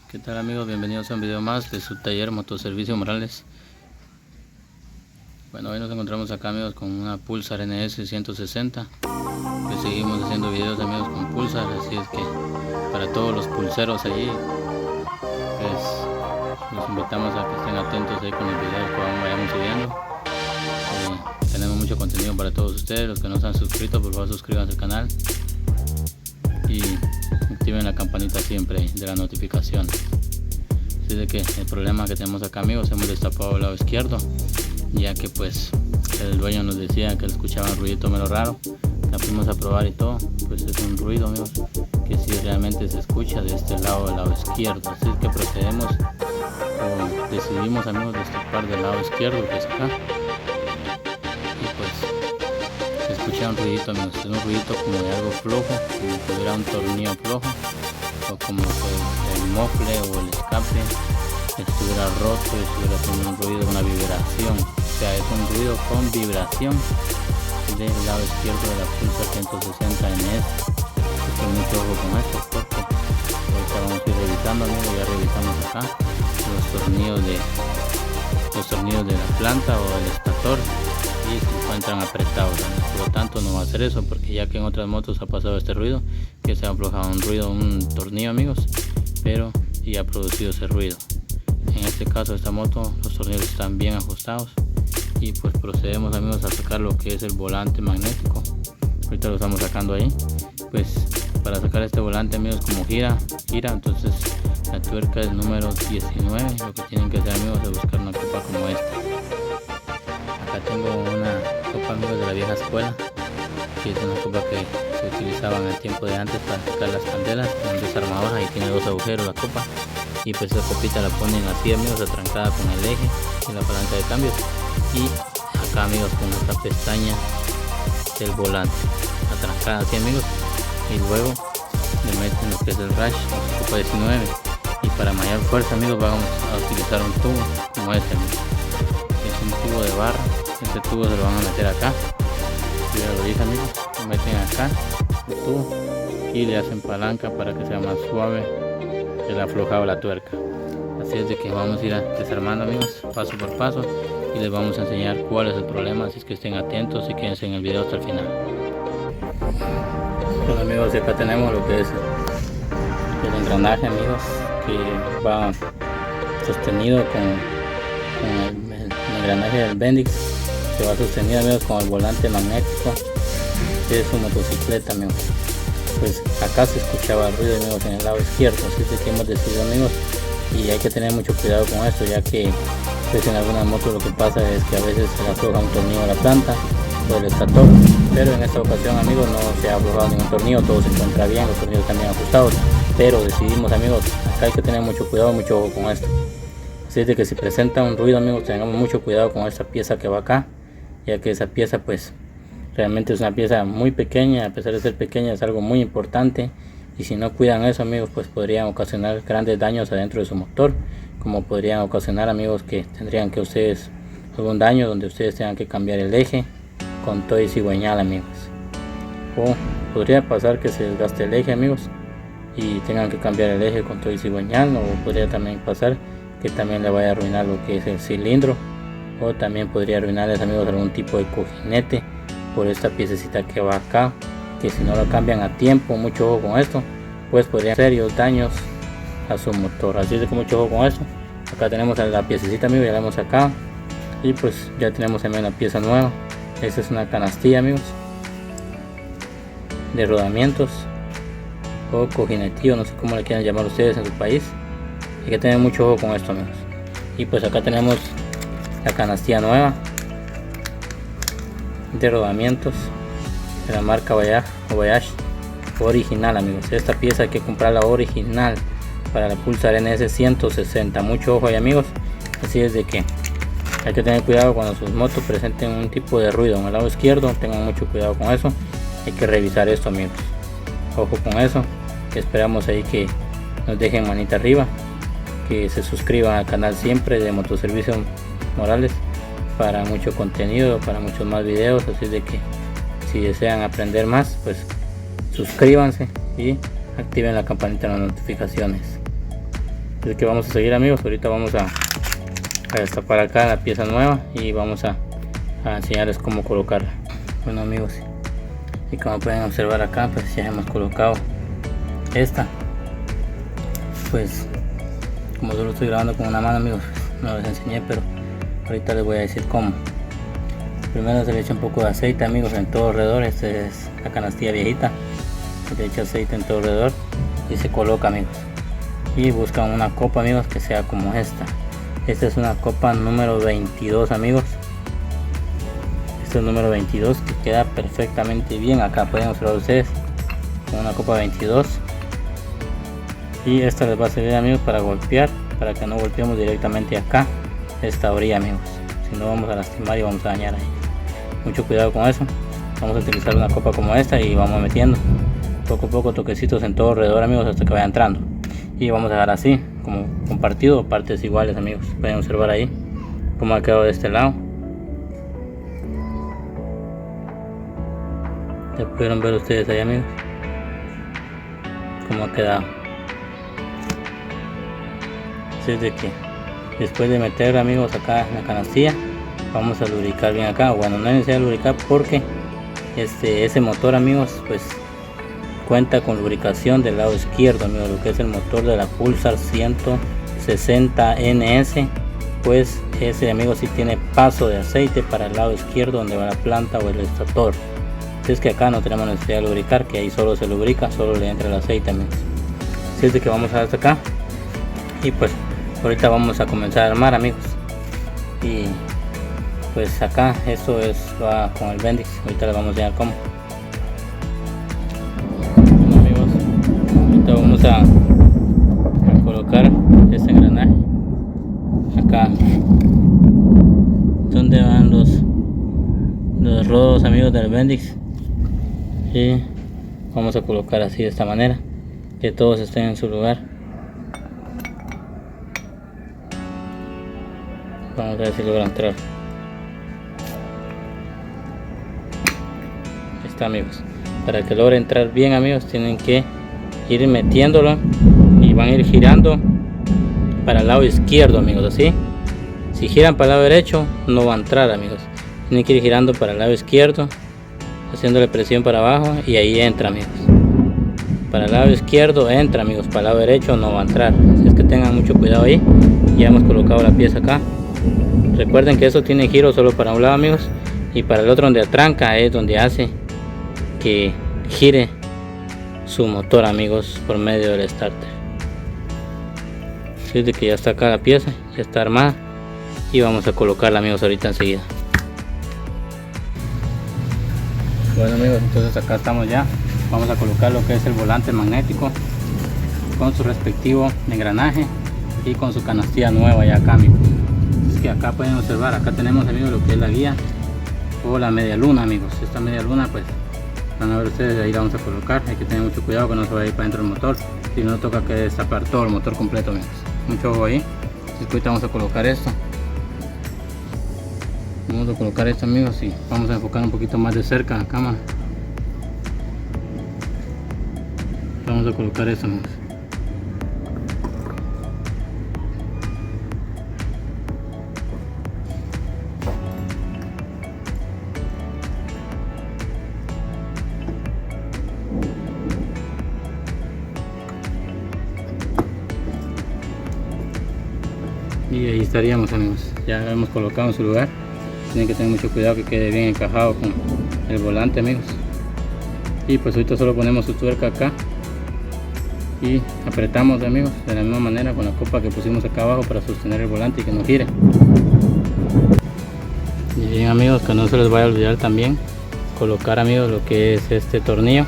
¿Qué tal amigos? Bienvenidos a un video más de su taller Motoservicio Morales. Bueno, hoy nos encontramos acá amigos con una Pulsar NS 160. Que seguimos haciendo videos amigos con Pulsar, así es que para todos los pulseros allí, pues los invitamos a que estén atentos ahí con los videos que vayamos subiendo. Tenemos mucho contenido para todos ustedes. Los que no se han suscrito, por favor suscríbanse al canal y activen la campanita siempre de la notificación. Así de que el problema que tenemos acá amigos, hemos destapado el lado izquierdo, ya que pues el dueño nos decía que escuchaba un ruidito medio raro. La fuimos a probar y todo, pues es un ruido amigos que sí realmente se escucha de este lado, del lado izquierdo. Así es que procedemos o decidimos amigos destapar del lado izquierdo, que es acá, y pues se escucha un ruidito amigos, es un ruidito como de algo flojo, como si tuviera un tornillo flojo, o como que el mofle o el escape estuviera roto y estuviera haciendo un ruido, una vibración. O sea, es un ruido con vibración del lado izquierdo de la Pulsar 160 NS. Así que mucho ojo con esto, porque ahorita vamos a ir revisando amigos. Ya revisamos acá los tornillos de la planta o del estator y se encuentran apretados amigos. Por lo tanto no va a hacer eso, porque ya que en otras motos ha pasado este ruido, que se ha aflojado un tornillo amigos, pero y ha producido ese ruido. En este caso esta moto los tornillos están bien ajustados y pues procedemos amigos a sacar lo que es el volante magnético. Ahorita lo estamos sacando ahí. Pues para sacar este volante amigos, como gira, entonces la tuerca es número 19. Lo que tienen que hacer amigos es buscar una copa como esta. Acá tengo una copa amigos de la vieja escuela, que es una copa que se utilizaba en el tiempo de antes para sacar las candelas, un desarmador. Ahí tiene dos agujeros la copa, y pues esa copita la ponen así amigos, atrancada con el eje y la palanca de cambios, y acá amigos con esta pestaña del volante atrancada así amigos, y luego le meten lo que es el rash, la copa 19, y para mayor fuerza amigos vamos a utilizar un tubo como este amigos. Es un tubo de barra. Este tubo se lo van a meter acá, ya lo dice amigos, lo meten acá el tubo y le hacen palanca para que sea más suave el aflojado de la tuerca. Así es de que vamos a ir desarmando amigos, paso por paso, y les vamos a enseñar cuál es el problema. Así es que estén atentos y quédense en el video hasta el final. Bueno amigos, acá tenemos lo que es el engranaje amigos, que va sostenido con el engranaje del Bendix, que va sostenido amigos con el volante magnético de su motocicleta amigos. Pues acá se escuchaba ruido amigos en el lado izquierdo, así es que hemos decidido amigos, y hay que tener mucho cuidado con esto, ya que pues en algunas motos lo que pasa es que a veces se le afloja un tornillo a la planta o el estator, pero en esta ocasión amigos no se ha aflojado ningún tornillo, todo se encuentra bien, los tornillos están bien ajustados, pero decidimos amigos, acá hay que tener mucho cuidado, mucho ojo con esto. Así es de que si presenta un ruido amigos, tengamos mucho cuidado con esta pieza que va acá, ya que esa pieza pues realmente es una pieza muy pequeña. A pesar de ser pequeña, es algo muy importante, y si no cuidan eso amigos, pues podrían ocasionar grandes daños adentro de su motor, como podrían ocasionar amigos que tendrían que ustedes algún daño donde ustedes tengan que cambiar el eje con todo y cigüeñal amigos, o podría pasar que se desgaste el eje amigos y tengan que cambiar el eje con todo y cigüeñal, o podría también pasar que también le vaya a arruinar lo que es el cilindro, o también podría arruinarles amigos algún tipo de cojinete por esta piececita que va acá, que si no lo cambian a tiempo, mucho ojo con esto, pues podrían serios daños a su motor. Así es que mucho ojo con esto. Acá tenemos la piececita amigos, ya la vemos acá, y pues ya tenemos también la pieza nueva. Esta es una canastilla amigos de rodamientos o cojinetillo, no sé cómo le quieran llamar ustedes en su país. Hay que tener mucho ojo con esto amigos. Y pues acá tenemos la canastilla nueva de rodamientos de la marca Voyage original amigos. Esta pieza hay que comprarla original para la Pulsar NS 160. Mucho ojo ahí amigos. Así es de que hay que tener cuidado cuando sus motos presenten un tipo de ruido en el lado izquierdo. Tengan mucho cuidado con eso. Hay que revisar esto amigos. Ojo con eso. Esperamos ahí que nos dejen manita arriba, que se suscriban al canal siempre de Motoservicio Morales para mucho contenido, para muchos más videos. Así de que si desean aprender más, pues suscríbanse y activen la campanita de las notificaciones. Así que vamos a seguir, amigos. Ahorita vamos a destapar acá la pieza nueva y vamos a enseñarles cómo colocarla. Bueno, amigos, y como pueden observar acá, pues ya hemos colocado esta. Pues como yo lo estoy grabando con una mano, amigos, no les enseñé, pero ahorita les voy a decir cómo. Primero se le echa un poco de aceite, amigos, en todo alrededor. Esta es la canastilla viejita. Se le echa aceite en todo alrededor y se coloca, amigos. Y buscan una copa, amigos, que sea como esta. Esta es una copa número 22, amigos. Este es el número 22, que queda perfectamente bien. Acá pueden observar ustedes con una copa 22. Y esta les va a servir, amigos, para golpear, para que no golpeemos directamente acá esta orilla, amigos. Si no, vamos a lastimar y vamos a dañar ahí. Mucho cuidado con eso. Vamos a utilizar una copa como esta y vamos metiendo poco a poco toquecitos en todo alrededor, amigos, hasta que vaya entrando. Y vamos a dejar así, como compartido, partes iguales, amigos. Pueden observar ahí cómo ha quedado de este lado. Ya pudieron ver ustedes ahí, amigos, cómo ha quedado. Así es de que después de meter, amigos, acá en la canastilla, vamos a lubricar bien acá. Bueno, no es necesario lubricar porque ese motor, amigos, pues cuenta con lubricación del lado izquierdo, amigos. Lo que es el motor de la Pulsar 160 NS, pues ese, amigos, sí tiene paso de aceite para el lado izquierdo donde va la planta o el estator. Así es que acá no tenemos necesidad de lubricar, que ahí solo se lubrica, solo le entra el aceite, amigos. Así es de que vamos a hasta acá y pues ahorita vamos a comenzar a armar, amigos. Y pues acá esto va con el Bendix. Ahorita les vamos a enseñar cómo. Bueno, amigos, ahorita vamos a colocar este engranaje acá donde van los rodos, amigos, del Bendix. Y vamos a colocar así, de esta manera, que todos estén en su lugar. Vamos a ver si logra entrar. Ahí está, amigos. Para que logre entrar bien, amigos, tienen que ir metiéndolo y van a ir girando para el lado izquierdo, amigos, así. Si giran para el lado derecho no va a entrar, amigos. Tienen que ir girando para el lado izquierdo, haciéndole presión para abajo, y ahí entra, amigos. Para el lado izquierdo entra, amigos. Para el lado derecho no va a entrar. Así es que tengan mucho cuidado ahí. Ya hemos colocado la pieza acá. Recuerden que eso tiene giro solo para un lado, amigos, y para el otro donde atranca es donde hace que gire su motor, amigos, por medio del starter. Así es de que ya está acá la pieza, ya está armada y vamos a colocarla, amigos, ahorita enseguida. Bueno, amigos, entonces acá estamos ya. Vamos a colocar lo que es el volante magnético con su respectivo engranaje y con su canastilla nueva ya acá, amigos. Es que acá pueden observar, acá tenemos, amigos, lo que es la guía o la media luna, amigos. Esta media luna, pues van a ver ustedes, ahí la vamos a colocar. Hay que tener mucho cuidado que no se vaya a ir para dentro del motor, si no toca que destapar todo el motor completo, amigos. Mucho ojo ahí. Así que ahorita vamos a colocar esto. Vamos a colocar esto, amigos, y vamos a enfocar un poquito más de cerca la cámara. Vamos a colocar esto, amigos. Y ahí estaríamos, amigos. Ya lo hemos colocado en su lugar. Tienen que tener mucho cuidado que quede bien encajado con el volante, amigos. Y pues ahorita solo ponemos su tuerca acá y apretamos, amigos, de la misma manera con la copa que pusimos acá abajo para sostener el volante y que no gire. Y bien, amigos, que no se les vaya a olvidar también colocar, amigos, lo que es este tornillo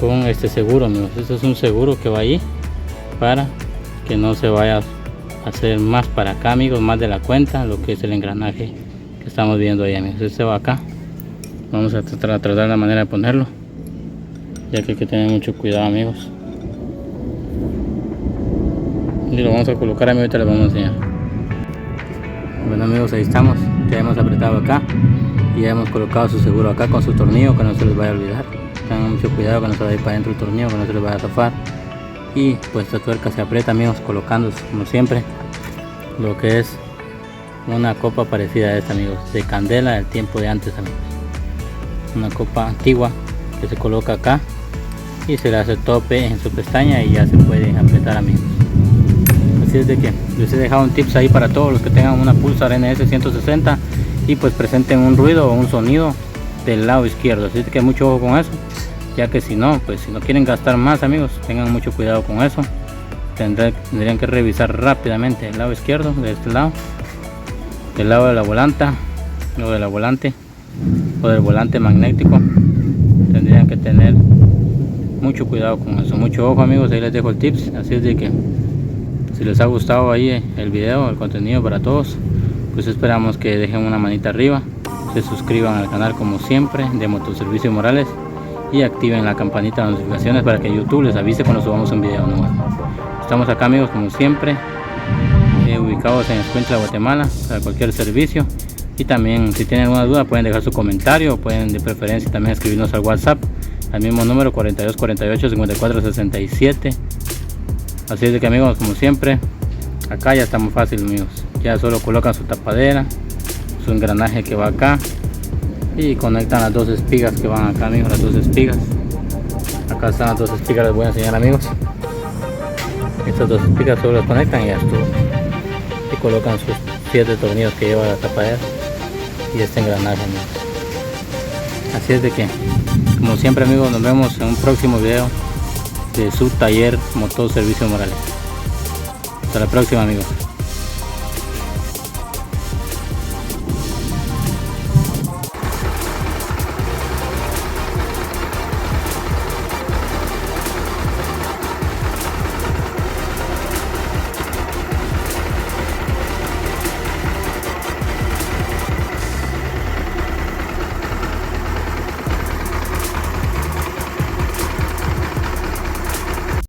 con este seguro, amigos. Este es un seguro que va ahí para que no se vaya a hacer más para acá, amigos, más de la cuenta, lo que es el engranaje que estamos viendo ahí, amigos. Este va acá. Vamos a tratar la manera de ponerlo, ya que hay que tener mucho cuidado, amigos. Y lo vamos a colocar, amigos, ahorita les vamos a enseñar. Bueno, amigos, ahí estamos. Ya hemos apretado acá y ya hemos colocado su seguro acá con su tornillo, que no se les vaya a olvidar. Tengan mucho cuidado que no se vaya a ir para adentro el tornillo, que no se les vaya a zafar. y pues la tuerca se aprieta, amigos, colocando como siempre lo que es una copa parecida a esta, amigos, de candela del tiempo de antes, amigos. Una copa antigua que se coloca acá y se le hace tope en su pestaña y ya se puede apretar, amigos. Así es de que les he dejado un tips ahí para todos los que tengan una Pulsar NS 160 y pues presenten un ruido o un sonido del lado izquierdo. Así es que mucho ojo con eso, ya que si no, pues si no quieren gastar más, amigos, tengan mucho cuidado con eso. Tendrían que revisar rápidamente el lado izquierdo de este lado, del lado de la volanta o de la volante o del volante magnético. Tendrían que tener mucho cuidado con eso, mucho ojo, amigos. Ahí les dejo el tips. Así es de que si les ha gustado ahí el video, el contenido para todos, pues esperamos que dejen una manita arriba, se suscriban al canal como siempre de Motoservicio Morales y activen la campanita de notificaciones para que YouTube les avise cuando subamos un video nuevo. Estamos acá, amigos, como siempre, ubicados en Escuintla, Guatemala, para cualquier servicio. Y también si tienen alguna duda pueden dejar su comentario, o pueden de preferencia también escribirnos al WhatsApp al mismo número 4248-5467. Así es de que, amigos, como siempre, acá ya está muy fácil, amigos. Ya solo colocan su tapadera, su engranaje que va acá y conectan las dos espigas que van acá, amigos, las dos espigas. Acá están las dos espigas, les voy a enseñar, amigos. Estas dos espigas solo las conectan y ya estuvo. Y colocan sus 7 tornillos que lleva la tapadera y este engranaje, amigos. Así es de que, como siempre, amigos, nos vemos en un próximo video de su taller Motoservicio Morales. Hasta la próxima, amigos.